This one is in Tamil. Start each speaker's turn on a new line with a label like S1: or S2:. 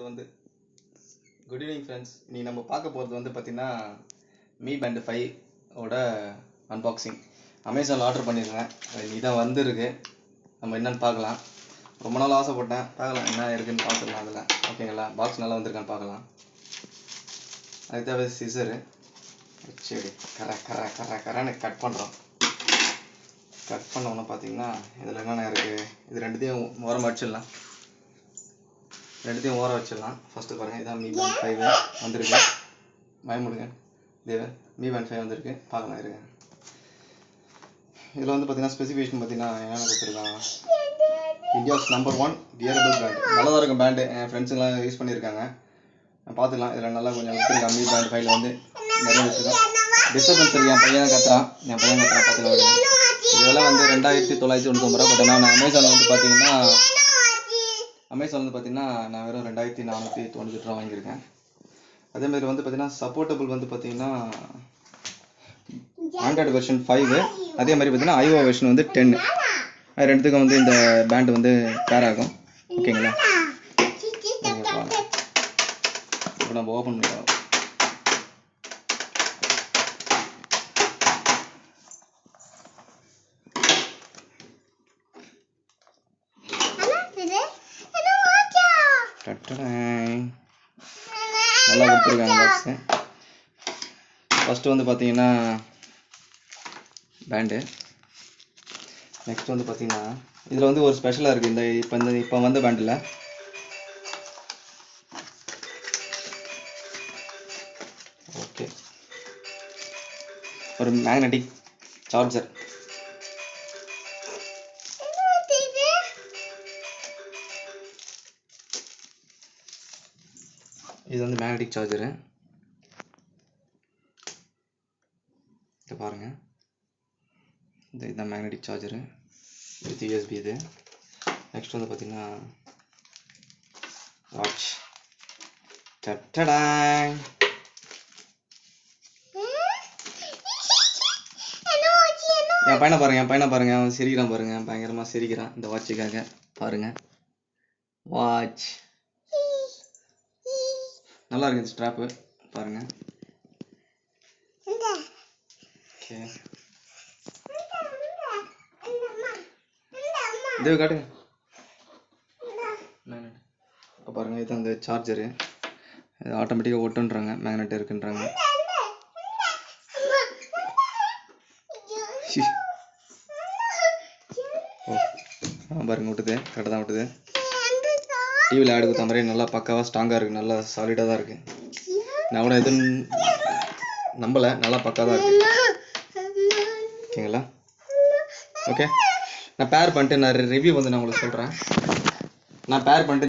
S1: வந்து குட் ஈவினிங் ஃப்ரெண்ட்ஸ். இன்னைக்கு நம்ம பார்க்க போகிறது வந்து பார்த்திங்கன்னா மீ பேண்ட் 5 ஓட அன்பாக்சிங். அமேசானில் ஆர்டர் பண்ணியிருந்தேன், இன்னைக்கு தான் வந்திருக்கு. நம்ம என்னென்னு பார்க்கலாம். ரொம்ப நாள் ஆசைப்பட்டேன், பார்க்கலாம் என்ன இருக்குதுன்னு பார்த்துக்கலாம். அதில் ஓகேங்களா, பாக்ஸ் நல்லா வந்திருக்கான்னு பார்க்கலாம். அதுக்கு தேவை சிசரு. சரி, கரெக்டாக கட் பண்ணுறோம். கட் பண்ணோன்னு பார்த்தீங்கன்னா இதில் என்னென்ன இருக்குது, இது ரெண்டுத்தையும் ஓரமாக வச்சிடலாம். ரெண்டுத்தையும் ஓர வச்சிடலாம். ஃபஸ்ட்டு பாருங்கள், இதான் மீ பேண்ட் 5 வந்திருக்கு. பயமுடுங்க, இது மீ பேண்ட் 5 வந்திருக்கு. பார்க்கலாம் இருங்க. இதில் வந்து பார்த்தீங்கன்னா ஸ்பெசிஃபிகேஷன் பார்த்தீங்கன்னா என்னென்ன கொடுத்துருக்காங்க. India's number 1 durable band. நல்லா தான் இருக்கும் பேண்டு, என் ஃப்ரெண்ட்ஸுங்களாம் யூஸ் பண்ணியிருக்காங்க. பார்த்துக்கலாம். இதில் நல்லா கொஞ்சம் கொடுத்துருக்காங்க. மீ பேண்ட் 5 வந்து நிறைய வச்சுருக்கேன். டிஸ்டர்பன்ஸ் இருக்குது, என் பையன் கத்துறான். பார்த்துக்கலாம். இதெல்லாம் வந்து 2999 ரூபா. பட் நான் அமேசானில் வந்து பார்த்தீங்கன்னா நான் வெறும் 2498 ரூபா வாங்கியிருக்கேன். அதேமாதிரி வந்து பார்த்தீங்கன்னா சப்போர்ட்டபிள் வந்து பார்த்தீங்கன்னா ஆண்ட்ராய்டு வெர்ஷன் 5, அதே மாதிரி பார்த்தீங்கன்னா ஐஓ வெர்ஷன் வந்து 10. அது ரெண்டுத்துக்கும் வந்து இந்த பேண்ட் வந்து பேர் ஆகும். ஓகேங்களா, இப்போ நம்ம ஓப்பன் பண்ணிக்கலாம். நல்லா கொடுத்துருக்காங்க பாக்ஸு. ஃபஸ்ட்டு வந்து பார்த்தீங்கன்னா பேண்டு. நெக்ஸ்ட் வந்து பார்த்தீங்கன்னா இதில் வந்து ஒரு ஸ்பெஷலாக இருக்குது. இப்போ வந்த பேண்டில் ஓகே ஒரு மேக்னெட்டிக் சார்ஜர். இது வந்து மேக்னெட்டிக் சார்ஜரு. இதை பாருங்கள், இதுதான் மேக்னெட்டிக் சார்ஜரு. இது யூஎஸ்பி. இது நெக்ஸ்ட் வந்து பார்த்தீங்கன்னா வாட்ச். டட்டடாய், என் பையனை பாருங்க, அவன் சிரிக்கிறான் பாருங்க, பயங்கரமாக சிரிக்கிறான் இந்த வாட்சுக்காக. பாருங்க, வாட்ச் நல்லா இருக்கு. இந்த ஸ்ட்ராப்பு பாருங்க. ஓகே, இது காட்டுங்க. இப்போ பாருங்க, இது அந்த சார்ஜரு. இது ஆட்டோமேட்டிக்காக ஒட்டுன்றாங்க, மேக்னெட் இருக்குன்றாங்க. பாருங்க, விட்டுது, கரெக்டாக தான் விட்டுது. டிவியில் ஆடு கொடுத்த மாதிரி நல்லா பக்காவாக ஸ்ட்ராங்காக இருக்குது, நல்லா சாலிடாக தான் இருக்குது. நான் கூட எதுவும் நம்பலை, நல்லா பக்காவாக தான் இருக்குது. ஓகேங்களா, ஓகே. நான் பேர் பண்ணிட்டு ரிவ்யூ வந்து நான் உங்களுக்கு சொல்கிறேன். நான் பேர் பண்ணிட்டு